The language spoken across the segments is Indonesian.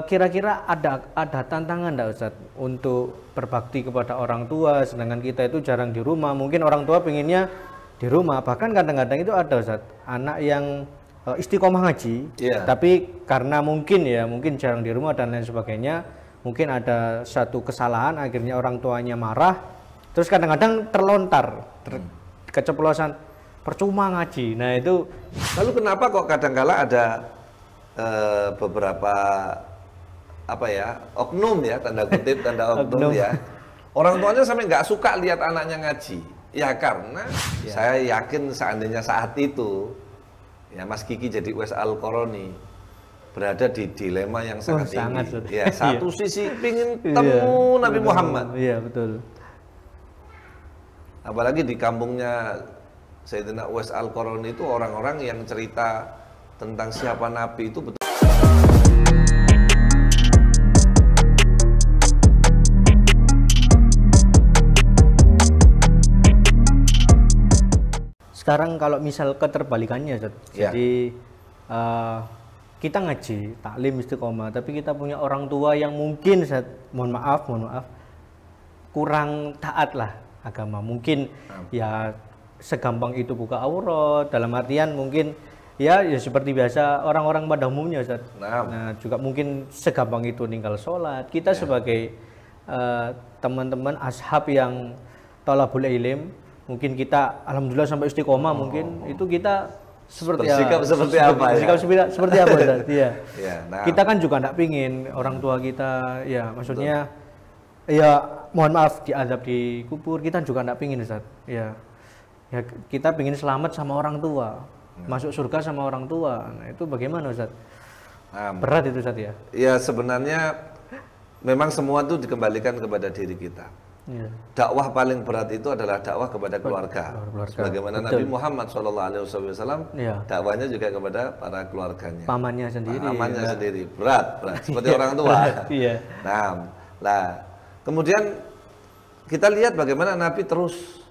kira-kira ada tantangan enggak Ustadz untuk berbakti kepada orang tua, sedangkan kita itu jarang di rumah. Mungkin orang tua pengennya di rumah, bahkan kadang-kadang itu ada Ustadz, anak yang istiqomah ngaji, tapi karena mungkin jarang di rumah dan lain sebagainya, mungkin ada satu kesalahan, akhirnya orang tuanya marah, terus kadang-kadang terlontar, keceplosan, percuma ngaji. Nah itu. Lalu kenapa kok kadang-kala ada beberapa oknum ya, tanda kutip tanda oknum ya, orang tuanya sampai nggak suka lihat anaknya ngaji ya, karena saya yakin seandainya saat itu ya Mas Kiki jadi Uwais Al-Qarani berada di dilema yang sangat tinggi ya, satu sisi pingin temu Nabi Muhammad, betul, apalagi di kampungnya Sayyidina Uwais Al-Qarani itu orang-orang yang cerita tentang siapa Nabi itu betul. Sekarang kalau misal keterbalikannya, jadi kita ngaji, taklim istiqomah, tapi kita punya orang tua yang mungkin, mohon maaf, kurang taat lah agama. Mungkin ya segampang itu buka aurat, dalam artian mungkin ya seperti biasa orang-orang pada umumnya Ustaz. Nah juga mungkin segampang itu ninggal sholat. Kita sebagai teman-teman ashab yang talabul ilm, mungkin kita alhamdulillah sampai istiqomah, mungkin itu kita seperti apa Ustaz? Iya. Kita kan juga tidak pingin orang tua kita ya, maksudnya ya mohon maaf diazab di kubur, kita juga tidak pingin Ustaz. Ya kita pingin selamat sama orang tua, masuk surga sama orang tua. Nah itu bagaimana Ustaz? Berat itu Ustaz ya? Ya sebenarnya memang semua itu dikembalikan kepada diri kita. Dakwah paling berat itu adalah dakwah kepada keluarga. Sebagaimana Nabi Muhammad SAW dakwahnya juga kepada para keluarganya. Pamannya sendiri. Berat seperti orang tua. Nah, kemudian kita lihat bagaimana Nabi terus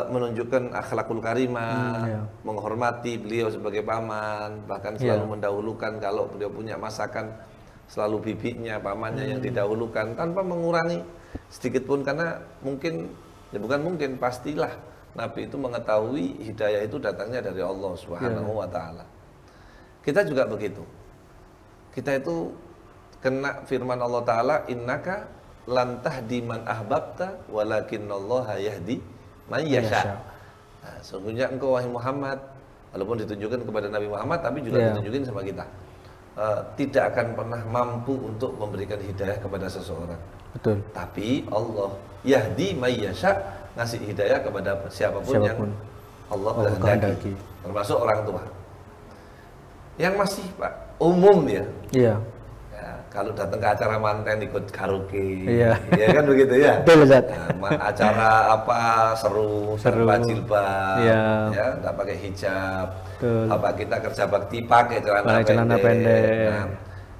menunjukkan akhlakul karimah, menghormati beliau sebagai paman, bahkan selalu mendahulukan kalau beliau punya masakan, selalu bibinya, pamannya yang didahulukan tanpa mengurangi sedikit pun, karena pastilah Nabi itu mengetahui hidayah itu datangnya dari Allah Subhanahu wa Ta'ala. Kita juga begitu. Kita itu kena firman Allah Ta'ala, innaka lan tahdi man ahbabta walakinallaha yahdi man yasha. Nah, sesungguhnya engkau wahai Muhammad, walaupun ditunjukkan kepada Nabi Muhammad tapi juga ditunjukin sama kita, tidak akan pernah mampu untuk memberikan hidayah kepada seseorang. Betul. Tapi Allah yahdi man yasha, ngasih hidayah kepada siapapun yang Allah kehendaki, termasuk orang tua. Yang masih Pak umum ya. Iya. Kalau datang ke acara manten ikut karaoke, ya kan begitu ya. Betul, Ustaz. Acara apa seru tanpa jilbab, ya nggak pakai hijab. Betul. Apa kita kerja bakti pakai celana pendek. Nah,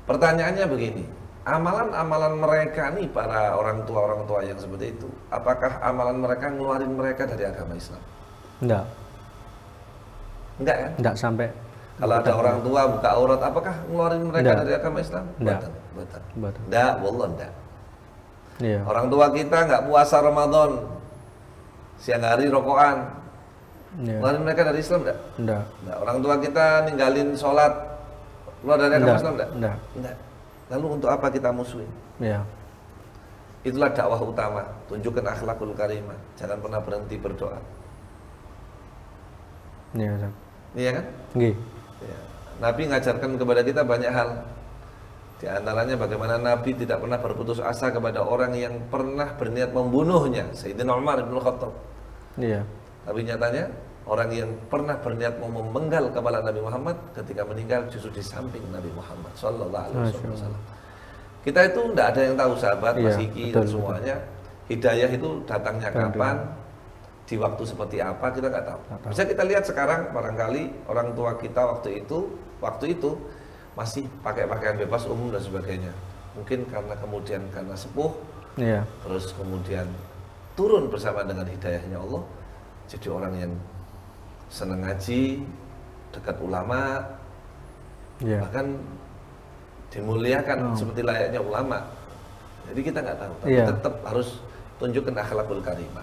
pertanyaannya begini, amalan-amalan mereka nih para orang tua yang seperti itu, apakah amalan mereka ngeluarin mereka dari agama Islam? Enggak kan? Enggak sampai. Kalau ada orang tua buka aurat, apakah ngeluarin mereka dari agama Islam? Enggak, wallah enggak. Orang tua kita nggak puasa Ramadan, siang hari rokokan, ngeluarin mereka dari Islam enggak? Orang tua kita ninggalin sholat, keluar dari agama Islam enggak? Lalu untuk apa kita musuhin? Itulah dakwah utama, tunjukkan akhlakul karimah, jangan pernah berhenti berdoa. Iya kan? Nabi ngajarkan kepada kita banyak hal. Di antaranya bagaimana Nabi tidak pernah berputus asa kepada orang yang pernah berniat membunuhnya, Sayyidina Umar bin Khattab. Tapi nyatanya orang yang pernah berniat mau memenggal kepala Nabi Muhammad ketika meninggal justru di samping Nabi Muhammad sallallahu alaihi wasallam. Kita itu tidak ada yang tahu sahabat, Mas Kiki dan semuanya. Hidayah itu datangnya kapan, di waktu seperti apa kita nggak tahu. Bisa kita lihat sekarang barangkali orang tua kita waktu itu masih pakai pakaian bebas umum dan sebagainya. Mungkin karena sepuh, terus kemudian turun bersama dengan hidayahnya Allah, jadi orang yang senang ngaji, dekat ulama, bahkan dimuliakan seperti layaknya ulama. Jadi kita nggak tahu, tapi tetap harus tunjukkan akhlakul karimah.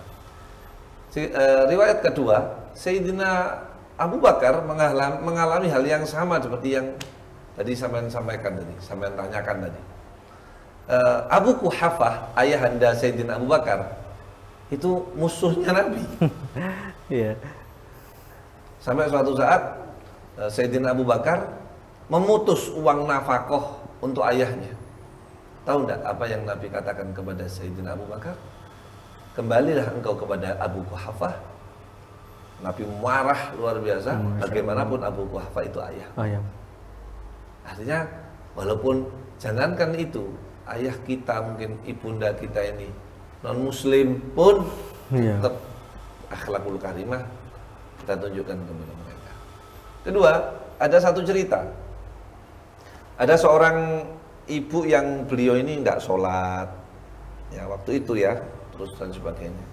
Riwayat kedua, Sayyidina Abu Bakar mengalami hal yang sama seperti yang tadi sampean sampaikan tadi, sampean tanyakan tadi. Abu Quhafah, ayahanda Sayyidina Abu Bakar, itu musuhnya Nabi. Sampai suatu saat Sayyidina Abu Bakar memutus uang nafkah untuk ayahnya. Tahu enggak apa yang Nabi katakan kepada Sayyidina Abu Bakar? Kembalilah engkau kepada Abu Quhafah. Nabi marah luar biasa. Bagaimanapun Abu Quhafah itu ayah. Artinya walaupun jangankan itu, ayah kita mungkin ibunda kita ini non muslim pun tetap akhlakul karimah kita tunjukkan kepada mereka. Kedua, ada satu cerita. Ada seorang ibu yang beliau ini nggak sholat, ya waktu itu ya, terus dan sebagainya.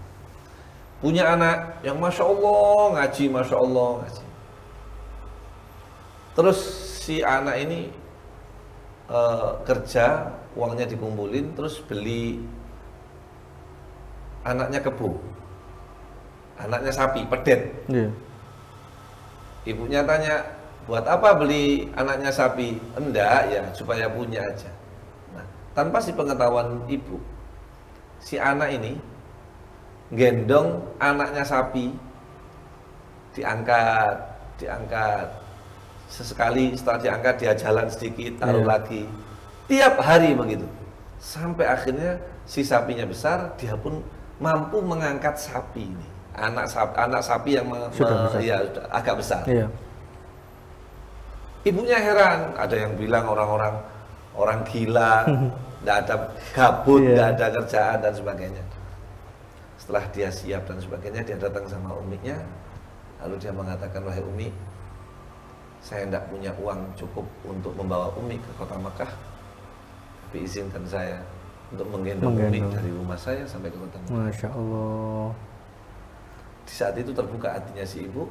Punya anak yang masya Allah ngaji, masya Allah ngaji. Terus si anak ini kerja, uangnya dikumpulin, terus beli anaknya kebo, anaknya sapi, pedet. Ibunya tanya, buat apa beli anaknya sapi? Enggak ya, supaya punya aja. Nah, tanpa si pengetahuan ibu, si anak ini gendong anaknya sapi, diangkat, sesekali setelah diangkat dia jalan sedikit, taruh lagi, tiap hari begitu, sampai akhirnya si sapinya besar, dia pun mampu mengangkat sapi ini, anak sapi yang sudah agak besar. Ibunya heran, ada yang bilang orang gila, tidak ada gabut, tidak ada kerjaan dan sebagainya. Setelah dia siap dan sebagainya, dia datang sama uminya, lalu dia mengatakan, wahai umi, saya tidak punya uang cukup untuk membawa umi ke kota Mekah, tapi izinkan saya untuk menggendong umi dari rumah saya sampai ke kota Mekah. Masya Allah. Di saat itu terbuka hatinya si ibu,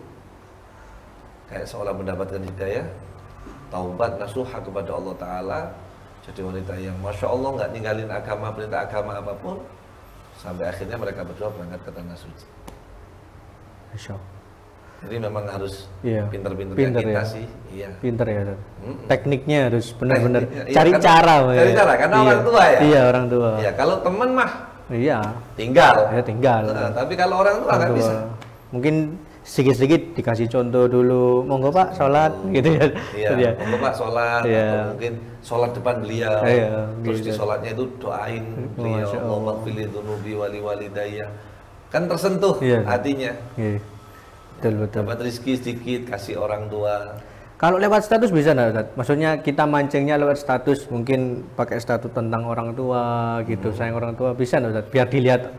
kayak seolah mendapatkan hidayah, taubat nasuha kepada Allah Ta'ala, jadi wanita yang Masya Allah nggak ninggalin agama, perintah agama apapun, sampai akhirnya mereka berdua berangkat ke tanah suci. Masya Allah. Jadi memang harus pinter-pinter kita sih. Pinter ya. Tekniknya harus benar-benar cari cara. Cari cara, karena orang tua ya. Iya, orang tua. Iya, kalau teman mah tinggal. Tapi kalau orang tua nggak bisa. Mungkin sedikit-sedikit dikasih contoh dulu, monggo Pak sholat gitu ya. Iya, monggo Pak sholat, atau mungkin sholat depan beliau, terus di sholatnya itu doain beliau, Allahumma fili dzunubi wali walidayya. Kan tersentuh hatinya. Betul. Dapat rezeki sedikit, kasih orang tua. Kalau lewat status bisa nggak, Ustaz? Maksudnya kita mancingnya lewat status, mungkin pakai status tentang orang tua gitu, sayang orang tua, bisa nggak, Ustaz? Biar dilihat.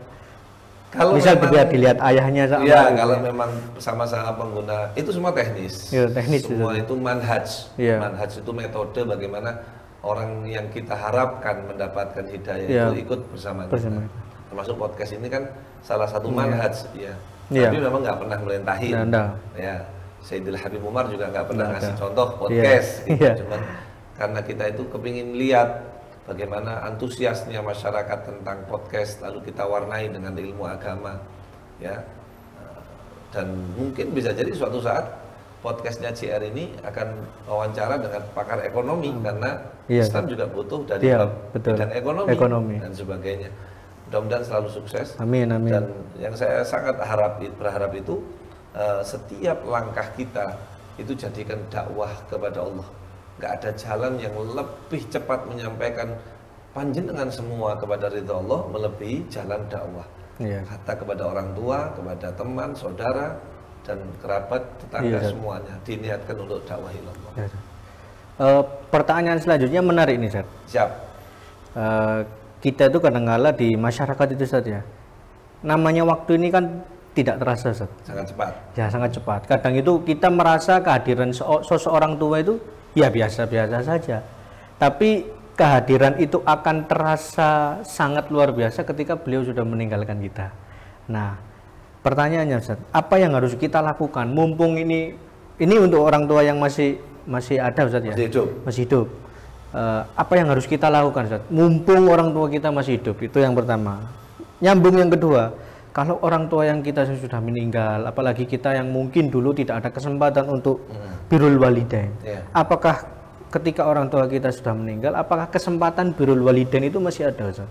Kalau bisa dilihat ayahnya sama. Iya, kalau memang sama-sama pengguna, itu semua teknis. Teknis. Semua itu manhaj. Manhaj itu metode bagaimana orang yang kita harapkan mendapatkan hidayah itu ikut bersama kita. Termasuk podcast ini kan salah satu manhaj, Tapi memang nggak pernah merintahin. Ya, Sayyidil Habib Umar juga nggak pernah ngasih contoh podcast. Cuman karena kita itu kepingin lihat bagaimana antusiasnya masyarakat tentang podcast, lalu kita warnai dengan ilmu agama, dan mungkin bisa jadi suatu saat podcastnya JR ini akan wawancara dengan pakar ekonomi, karena Islam juga butuh dari bidang ekonomi dan sebagainya. Mudah-mudahan selalu sukses. Amin. Dan yang saya sangat berharap itu setiap langkah kita itu jadikan dakwah kepada Allah. Nggak ada jalan yang lebih cepat menyampaikan panjenengan semua kepada ridha Allah melebihi jalan dakwah. Kata kepada orang tua, kepada teman, saudara, dan kerabat, tetangga semuanya diniatkan untuk dakwah ilallah. Pertanyaan selanjutnya menarik nih, Ustaz. Siap. Kita itu kadang-kala di masyarakat itu, Ustaz, ya. Namanya waktu ini kan tidak terasa, Ustaz. Sangat cepat. Ya, sangat cepat. Kadang itu kita merasa kehadiran seseorang tua itu ya biasa-biasa saja. Tapi kehadiran itu akan terasa sangat luar biasa ketika beliau sudah meninggalkan kita. Nah, pertanyaannya, Ustaz, apa yang harus kita lakukan mumpung ini untuk orang tua yang masih ada, Ustaz, ya? Masih hidup. apa yang harus kita lakukan, Ustaz? Mumpung orang tua kita masih hidup, itu yang pertama. Nyambung yang kedua, kalau orang tua yang kita sudah meninggal, apalagi kita yang mungkin dulu tidak ada kesempatan untuk birrul walidain, apakah ketika orang tua kita sudah meninggal, apakah kesempatan birrul walidain itu masih ada, Ustaz?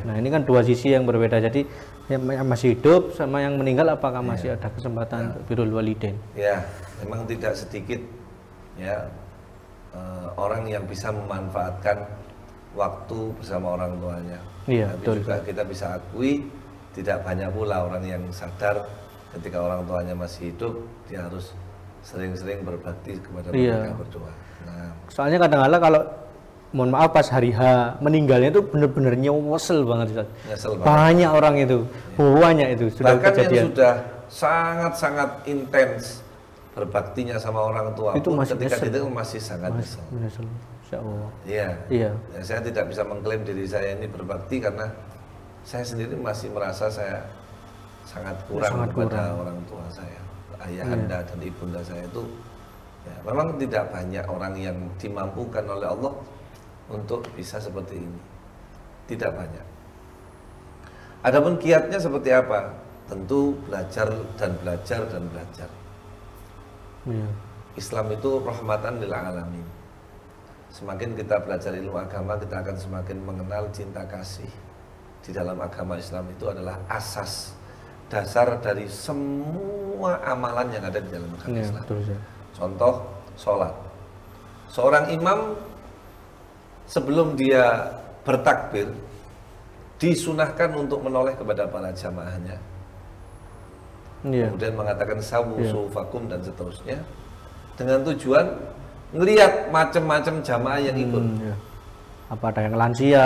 Nah ini kan dua sisi yang berbeda. Jadi yang masih hidup sama yang meninggal, apakah masih ada kesempatan untuk birrul walidain? Ya, memang tidak sedikit ya orang yang bisa memanfaatkan waktu bersama orang tuanya. Iya, tapi betul. Juga kita bisa akui tidak banyak pula orang yang sadar ketika orang tuanya masih hidup, dia harus sering-sering berbakti kepada mereka berdua. Nah, soalnya kadang-kadang kalau mohon maaf pas hari H meninggalnya itu benar-benar nyesel banget, Ustaz. Banyak orang itu, banyak itu sudah bahkan kejadian. Yang sudah sangat-sangat intens berbaktinya sama orang tua itu pun ketika itu masih sangat nyesel. Iya. Ya, saya tidak bisa mengklaim diri saya ini berbakti karena saya sendiri masih merasa saya sangat kurang kepada orang tua saya, ayahanda dan ibunda saya itu. Ya, memang tidak banyak orang yang dimampukan oleh Allah untuk bisa seperti ini, tidak banyak. Adapun kiatnya seperti apa? Tentu belajar dan belajar dan belajar. Islam itu rahmatan lil alamin. Semakin kita belajar ilmu agama, kita akan semakin mengenal cinta kasih. Di dalam agama Islam itu adalah asas dasar dari semua amalan yang ada di dalam agama Islam. Contoh, sholat. Seorang imam sebelum dia bertakbir disunahkan untuk menoleh kepada para jamaahnya. Kemudian mengatakan sawu sufakum dan seterusnya, dengan tujuan melihat macam-macam jamaah yang ikut. Apa ada yang lansia,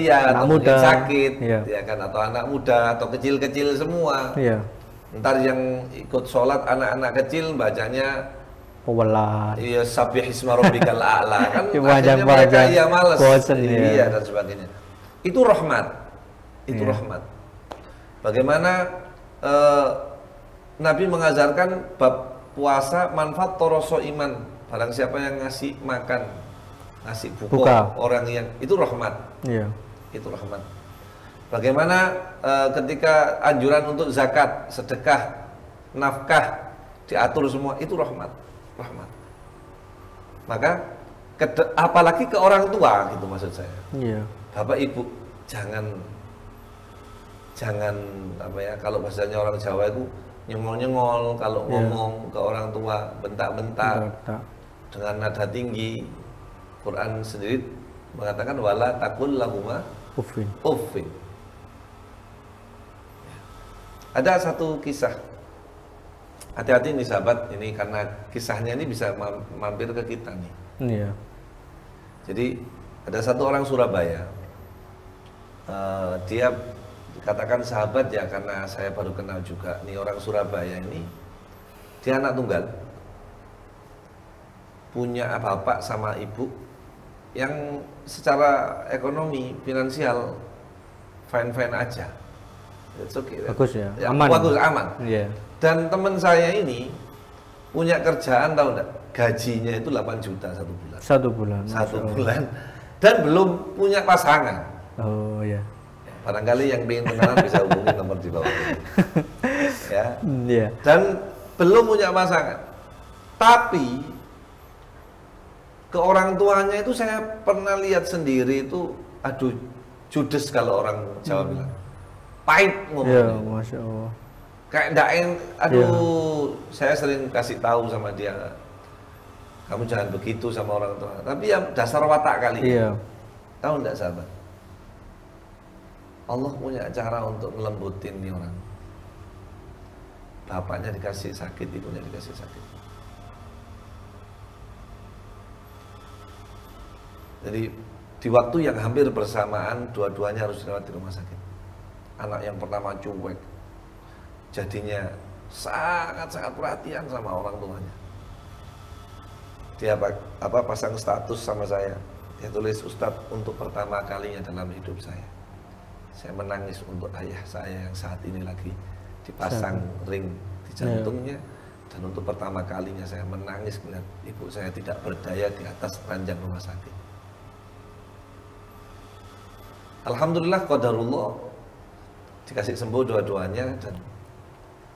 anak muda, sakit, ya kan, atau anak muda atau kecil-kecil semua. Ntar yang ikut sholat anak-anak kecil bacanya pewelat, iya, sabih isma rabbikal a'la, kan akhirnya mereka ya malas, iya dan sebagainya. Itu rahmat, itu rahmat. Bagaimana Nabi mengajarkan bab puasa manfaat toroso iman, barang siapa yang ngasih makan, ngasih buka orang yang itu rahmat, itu rahmat. Bagaimana ketika anjuran untuk zakat, sedekah, nafkah diatur semua, itu rahmat. Maka apalagi ke orang tua gitu maksud saya. Bapak Ibu jangan apa ya, kalau bahasanya orang Jawa itu nyengol-nyengol kalau ngomong ke orang tua, bentak-bentak dengan nada tinggi. Quran sendiri mengatakan wala takul lahuma uffin. Ada satu kisah. Hati-hati nih sahabat, ini karena kisahnya ini bisa mampir ke kita nih. Jadi ada satu orang Surabaya, dia dikatakan sahabat ya karena saya baru kenal juga. Nih orang Surabaya ini, dia anak tunggal, punya bapak sama ibu yang secara ekonomi finansial fine aja. Okay. Bagus ya, aman. Bagus, aman. Dan teman saya ini punya kerjaan, tahu enggak? Gajinya itu 8 juta satu bulan. Satu bulan. Dan belum punya pasangan. Oh iya. Barangkali yang ingin kenalan bisa hubungi nomor di bawah ini. Dan belum punya pasangan. Tapi ke orang tuanya itu saya pernah lihat sendiri itu, aduh, judes kalau orang Jawa bilang. Pahit ngomongnya. Masya Allah. Kayak enggak aduh, saya sering kasih tahu sama dia, kamu jangan begitu sama orang tua. Tapi ya dasar watak kali. Tahu enggak sahabat? Allah punya cara untuk melembutin nih orang. Bapaknya dikasih sakit, ibunya dikasih sakit. Jadi di waktu yang hampir bersamaan, dua-duanya harus dirawat di rumah sakit. Anak yang pertama cuek, jadinya sangat-sangat perhatian sama orang tuanya. Dia pasang status sama saya, dia tulis, Ustadz, untuk pertama kalinya dalam hidup saya menangis untuk ayah saya yang saat ini lagi dipasang ring di jantungnya, dan untuk pertama kalinya saya menangis melihat ibu saya tidak berdaya di atas ranjang rumah sakit. alhamdulillah qadarullah dikasih sembuh dua-duanya, dan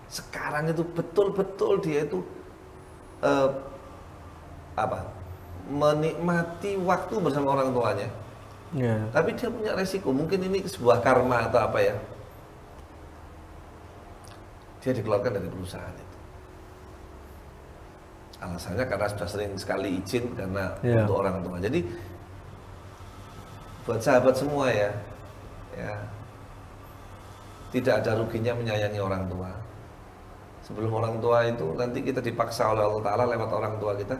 sekarang itu betul-betul dia itu menikmati waktu bersama orang tuanya. Tapi dia punya resiko, mungkin ini sebuah karma atau apa ya, dia dikeluarkan dari perusahaan itu. Alasannya karena sudah sering sekali izin karena untuk orang tua. Jadi buat sahabat semua ya, tidak ada ruginya menyayangi orang tua. Sebelum orang tua itu nanti kita dipaksa oleh Allah Ta'ala lewat orang tua kita,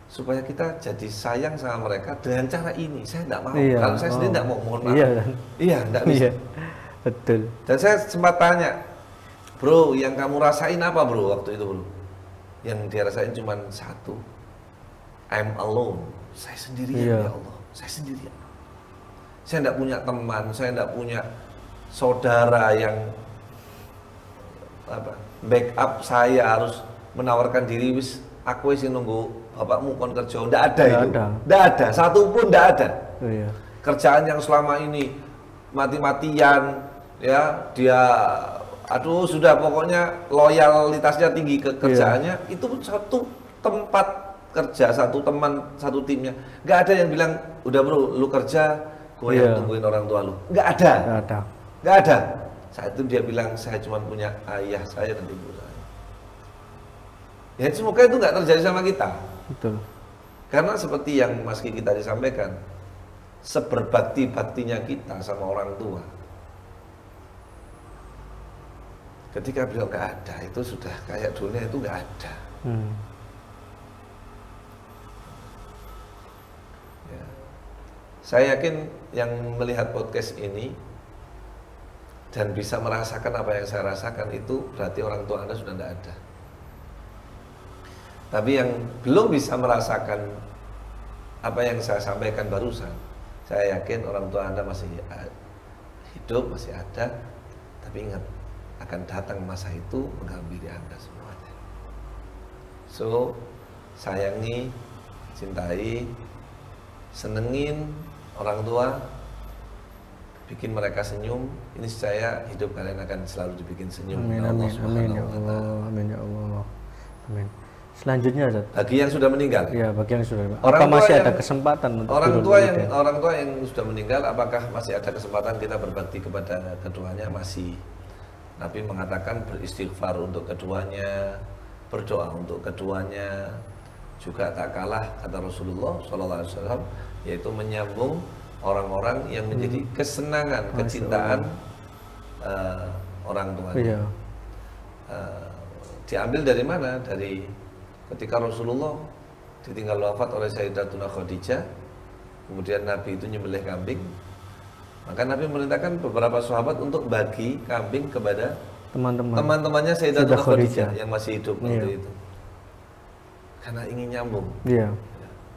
supaya kita jadi sayang sama mereka dengan cara ini. Saya tidak mau, kalau saya sendiri tidak mau, mohon maaf. Tidak bisa. Betul. Dan saya sempat tanya, bro, yang kamu rasain apa bro waktu itu bro? Yang dia rasain cuma satu, I'm alone. Saya sendirian ya Allah, saya sendirian. Saya tidak punya teman, saya tidak punya saudara yang backup saya, harus menawarkan diri, wis aku sih nunggu bapakmu kon kerja. Tidak ada itu, tidak ada, satu pun tidak ada. Kerjaan yang selama ini mati-matian, ya dia, aduh sudah pokoknya loyalitasnya tinggi ke kerjaannya, itu satu tempat kerja, satu teman, satu timnya, nggak ada yang bilang udah bro lu kerja, gue yang tungguin orang tua lu. Nggak ada, nggak ada. Saat itu dia bilang saya cuma punya ayah saya dan ibu saya. Ya semoga itu nggak terjadi sama kita. Betul. Karena seperti yang Mas Kiki tadi sampaikan, seberbakti-baktinya kita sama orang tua, ketika beliau nggak ada, itu sudah kayak dunia itu nggak ada. Ya. Saya yakin yang melihat podcast ini dan bisa merasakan apa yang saya rasakan, itu berarti orang tua Anda sudah tidak ada. Tapi yang belum bisa merasakan apa yang saya sampaikan barusan, saya yakin orang tua Anda masih hidup, masih ada. Tapi ingat, akan datang masa itu menghampiri Anda semuanya. So, sayangi, cintai, senengin orang tua, bikin mereka senyum. Ini saya hidup kalian akan selalu dibikin senyum. Amin, amin, amin ya Allah, amin ya Allah, amin. Selanjutnya, Ustaz, bagi yang sudah meninggal. Ya, bagi yang sudah. Apa masih ada kesempatan untuk orang tua yang sudah meninggal, apakah masih ada kesempatan kita berbakti kepada keduanya? Masih. Nabi mengatakan beristighfar untuk keduanya, berdoa untuk keduanya. Juga tak kalah kata Rasulullah SAW, yaitu menyambung orang-orang yang menjadi kesenangan, kecintaan orang tuanya. Diambil dari mana? Dari ketika Rasulullah ditinggal wafat oleh Sayyidatuna Khadijah, kemudian Nabi itu nyembelih kambing, maka Nabi merintahkan beberapa sahabat untuk bagi kambing kepada teman-temannya Sayyidatuna Khadijah yang masih hidup waktu itu, karena ingin nyambung.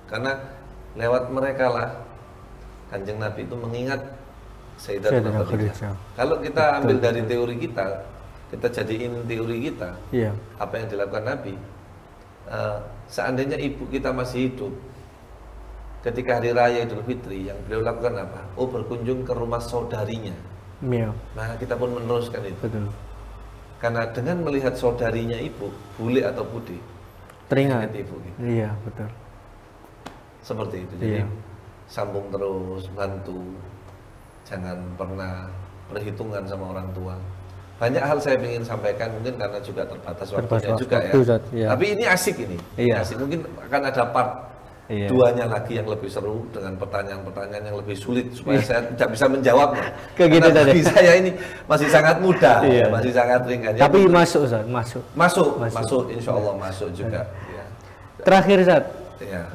Karena lewat mereka lah Kanjeng Nabi itu mengingat Sayyidatuna Khadijah. Kalau kita ambil dari teori kita jadiin teori kita, apa yang dilakukan Nabi, seandainya ibu kita masih hidup, ketika hari raya Idul Fitri, yang beliau lakukan apa? Oh, berkunjung ke rumah saudarinya. Nah, kita pun meneruskan itu. Betul. Karena dengan melihat saudarinya ibu, bule atau bude, teringat ibu gitu. Iya, betul. Seperti itu. Jadi sambung terus, bantu. Jangan pernah perhitungan sama orang tua. Banyak hal saya ingin sampaikan, mungkin karena juga terbatas waktunya juga ya. Tapi ini asik ini. Asik. Mungkin akan ada part duanya lagi yang lebih seru dengan pertanyaan-pertanyaan yang lebih sulit supaya saya tidak bisa menjawabnya. Karena bagi saya ini masih sangat muda, masih sangat ringan. Tapi masuk, Ustaz, masuk, insya Allah masuk juga. Terakhir, Ustaz.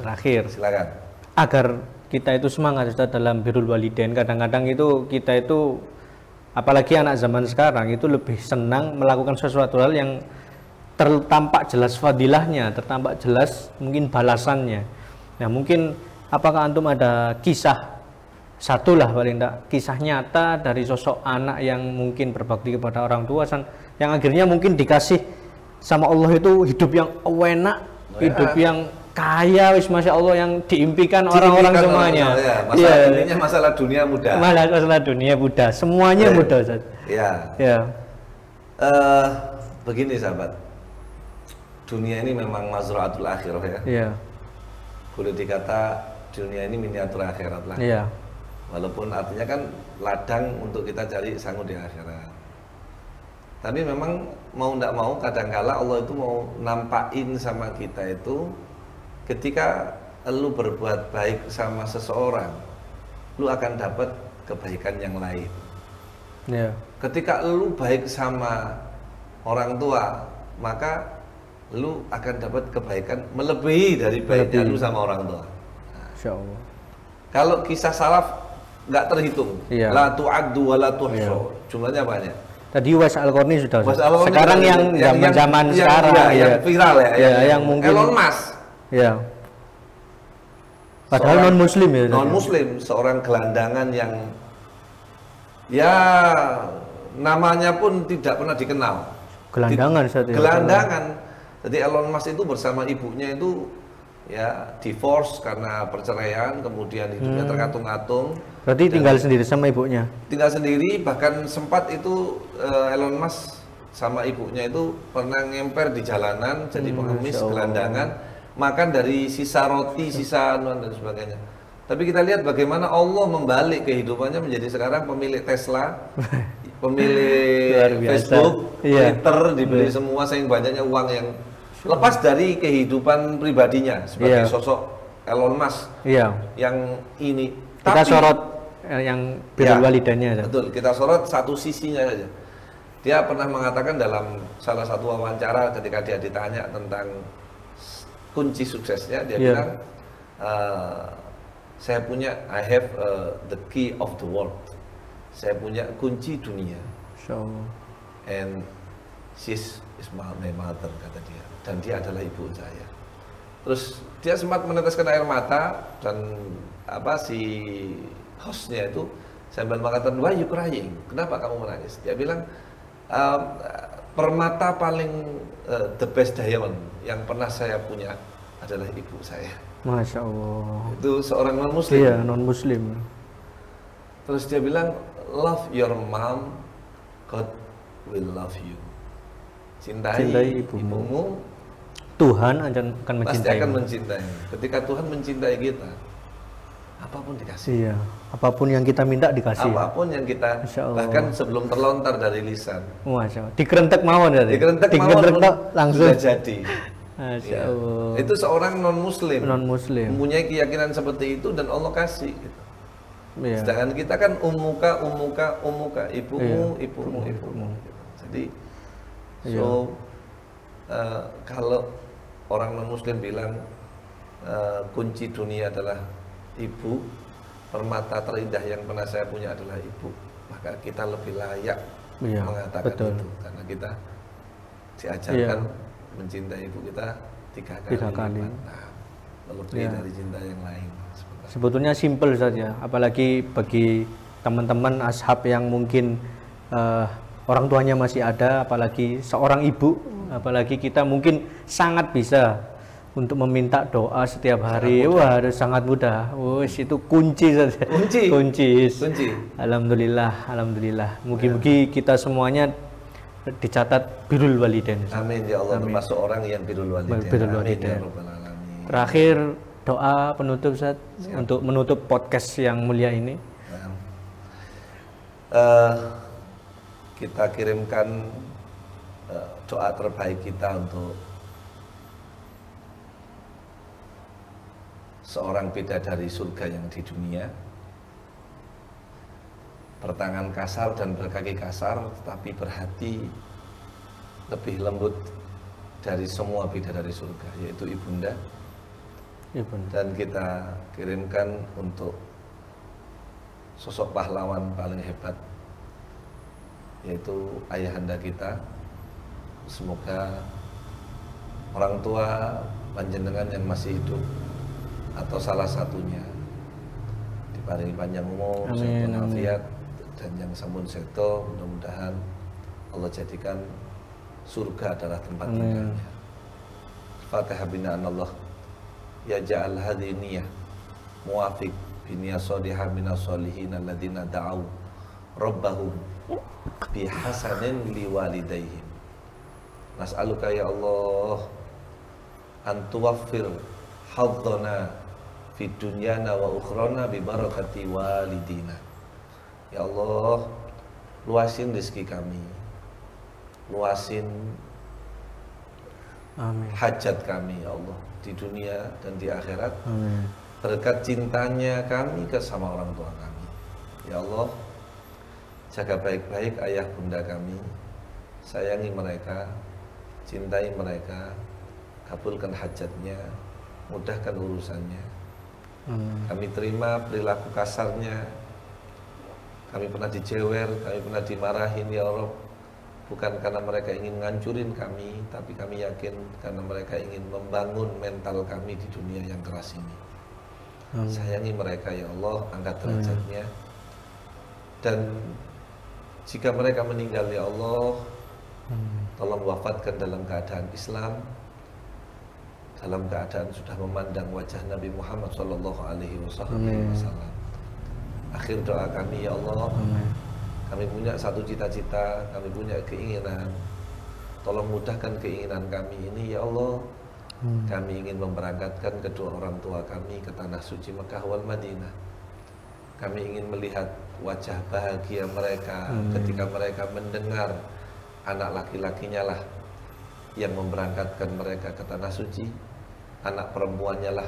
Terakhir. Silakan. Agar kita itu semangat, Ustaz, dalam birrul walidain. Kadang-kadang itu kita itu, apalagi anak zaman sekarang itu lebih senang melakukan sesuatu hal yang tertampak jelas fadilahnya, tertampak jelas mungkin balasannya. Nah, mungkin apakah antum ada kisah, satu lah paling tidak, kisah nyata dari sosok anak yang mungkin berbakti kepada orang tua, yang akhirnya mungkin dikasih sama Allah itu hidup yang enak, hidup yang kaya, wis masya Allah yang diimpikan orang-orang semuanya. Masalah dunia mudah. Masalah dunia mudah, semuanya mudah, Ustaz. Ya. Begini sahabat, dunia ini memang mazra'atul akhirah ya. Iya. Boleh dikata dunia ini miniatur akhirat lah. Iya. Walaupun artinya kan ladang untuk kita cari sangu di akhirat. Tapi memang mau tidak mau kadangkala Allah itu mau nampakin sama kita itu ketika lu berbuat baik sama seseorang, lu akan dapat kebaikan yang lain. Iya. Ketika lu baik sama orang tua, maka lu akan dapat kebaikan melebihi dari baiknya lu sama orang tua. Insya Allah. Kalau kisah salaf nggak terhitung, la tu'addu wa la tuhsu, jumlahnya banyak. Tadi Uwais Al-Qarni sudah. Sekarang yang zaman sekarang yang viral ya, yang mungkin Elon Musk. Ya. Padahal non muslim ya. Non muslim, seorang gelandangan yang ya namanya pun tidak pernah dikenal. Gelandangan saat itu. Gelandangan. Jadi Elon Musk itu bersama ibunya itu ya divorce karena perceraian, kemudian hidupnya terkatung-katung. Berarti tinggal sendiri sama ibunya? Tinggal sendiri, bahkan sempat itu Elon Musk sama ibunya itu pernah ngemper di jalanan jadi pengemis gelandangan, makan dari sisa roti, sisa dan sebagainya. Tapi kita lihat bagaimana Allah membalik kehidupannya menjadi sekarang pemilik Tesla, pemilik Facebook, Twitter, dibeli semua saking banyaknya uang yang lepas dari kehidupan pribadinya sebagai sosok Elon Musk yang ini. Kita sorot yang birrul walidainnya. Betul, kita sorot satu sisinya saja. Dia pernah mengatakan dalam salah satu wawancara ketika dia ditanya tentang kunci suksesnya, dia bilang, saya punya, I have the key of the world. Saya punya kunci dunia. And she's my mother, kata dia. Dan dia adalah ibu saya. Terus dia sempat meneteskan air mata dan si hostnya itu sambil mengatakan, why you crying? Kenapa kamu menangis? Dia bilang, permata paling the best diamond yang pernah saya punya adalah ibu saya. Masya Allah. Itu seorang non muslim. Iya, non muslim. Terus dia bilang, love your mom, God will love you. Cintai ibumu, Tuhan akan mencintai. Pasti akan mencintai. Ketika Tuhan mencintai kita, apapun dikasih. Iya, apapun yang kita minta dikasih. Apapun yang kita, bahkan sebelum terlontar dari lisan. Masya Allah. Dikerentek mawon ya. Dikerentek langsung sudah jadi. Masya Allah. Itu seorang non muslim. Non muslim. Mempunyai keyakinan seperti itu dan Allah kasih. Gitu. Iya. Sedangkan kita kan umuka, ibumu. Jadi, kalau orang non muslim bilang kunci dunia adalah ibu, permata terindah yang pernah saya punya adalah ibu, maka kita lebih layak mengatakan itu karena kita diajarkan mencintai ibu kita tiga kali. Nah, lebih dari cinta yang lain. Sebetulnya simpel saja, apalagi bagi teman-teman ashab yang mungkin orang tuanya masih ada, apalagi seorang ibu, apalagi kita mungkin sangat bisa untuk meminta doa setiap hari. Wah, harus sangat mudah. Itu kunci saja. Kunci. Alhamdulillah. Mugi-mugi kita semuanya dicatat birrul walidain. Amin ya Allah, termasuk orang yang birrul walidain. Amin ya Rabbal Alamin. Terakhir doa penutup Ustaz untuk menutup podcast yang mulia ini. Kita kirimkan doa terbaik kita untuk seorang bidadari surga yang di dunia, bertangan kasar dan berkaki kasar, tetapi berhati lebih lembut dari semua bidadari surga, yaitu ibunda. Dan kita kirimkan untuk sosok pahlawan paling hebat, yaitu ayahanda kita. Semoga orang tua panjenengan yang masih hidup atau salah satunya diparingi panjang umur, sehat walafiat, dan yang sampun seto, mudah-mudahan Allah jadikan surga adalah tempat tinggalnya. Fatihah bina'an Allah. ya ja'al hadhihi niyah muwafiq biniyah shalihah minas sholihin alladzina da'au rabbahum bihasanin liwalidaihim. Nas'aluka ya Allah an tuwaffir hadzana fid dunyana wa ukhrana bi barakati walidina. Ya Allah, luasin rezeki kami, luasin amin hajat kami ya Allah di dunia dan di akhirat. Amin. Berkat cintanya kami ke sama orang tua kami. Ya Allah, jaga baik-baik ayah bunda kami, sayangi mereka, cintai mereka, kabulkan hajatnya, mudahkan urusannya. Kami terima perilaku kasarnya, kami pernah dijewer, kami pernah dimarahin ya Allah, bukan karena mereka ingin ngancurin kami, tapi kami yakin karena mereka ingin membangun mental kami di dunia yang keras ini. Sayangi mereka ya Allah, angkat derajatnya. Dan jika mereka meninggal ya Allah, tolong wafatkan dalam keadaan Islam, dalam keadaan sudah memandang wajah Nabi Muhammad SAW. Akhir doa kami ya Allah, kami punya satu cita-cita, kami punya keinginan, tolong mudahkan keinginan kami ini ya Allah. Kami ingin memberangkatkan kedua orang tua kami ke tanah suci Mekah wal Madinah. Kami ingin melihat wajah bahagia mereka ketika mereka mendengar anak laki-lakinya lah yang memberangkatkan mereka ke tanah suci, anak perempuannya lah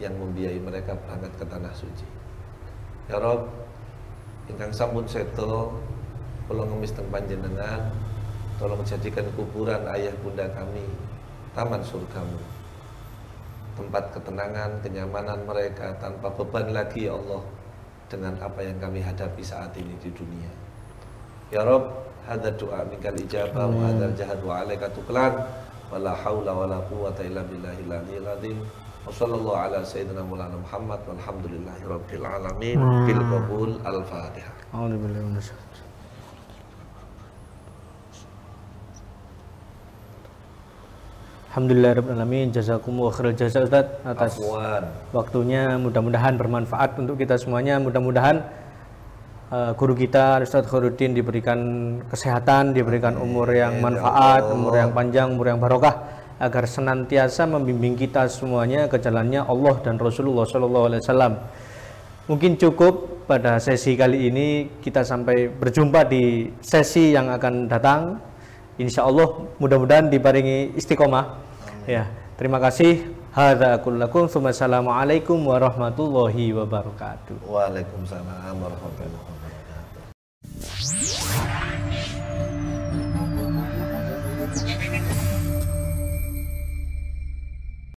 yang membiayai mereka berangkat ke tanah suci. Ya Rob, ingkang sampun seto, tolong ngemis teng panjenengan, tolong jadikan kuburan ayah bunda kami taman surgamu, tempat ketenangan, kenyamanan mereka tanpa beban lagi ya Allah dengan apa yang kami hadapi saat ini di dunia. Ya Rob, hadza doa minkal ijabah wa hadzal jahad wa alaika tuklan wala haula wala quwwata illa billahil aliyil azim. Wa sallallahu ala sayyidina Maulana Muhammad walhamdulillahi rabbil alamin. Bil qabul al-Fatihah. A'udzubillahi minasyaitonir rajim. Alhamdulillahirrahmanirrahim. Jazakumullah khairal jazaa Ustaz atas waktunya, mudah-mudahan bermanfaat untuk kita semuanya. Mudah-mudahan guru kita Ustaz Khairuddin diberikan kesehatan, diberikan umur yang manfaat, umur yang panjang, umur yang barokah, agar senantiasa membimbing kita semuanya ke jalannya Allah dan Rasulullah SAW. Mungkin cukup pada sesi kali ini, kita sampai berjumpa di sesi yang akan datang. Insya Allah mudah-mudahan diparingi istiqomah. Ya, terima kasih. Hadza kullakum. Assalamualaikum warahmatullahi wabarakatuh. Waalaikumsalam warahmatullahi wabarakatuh.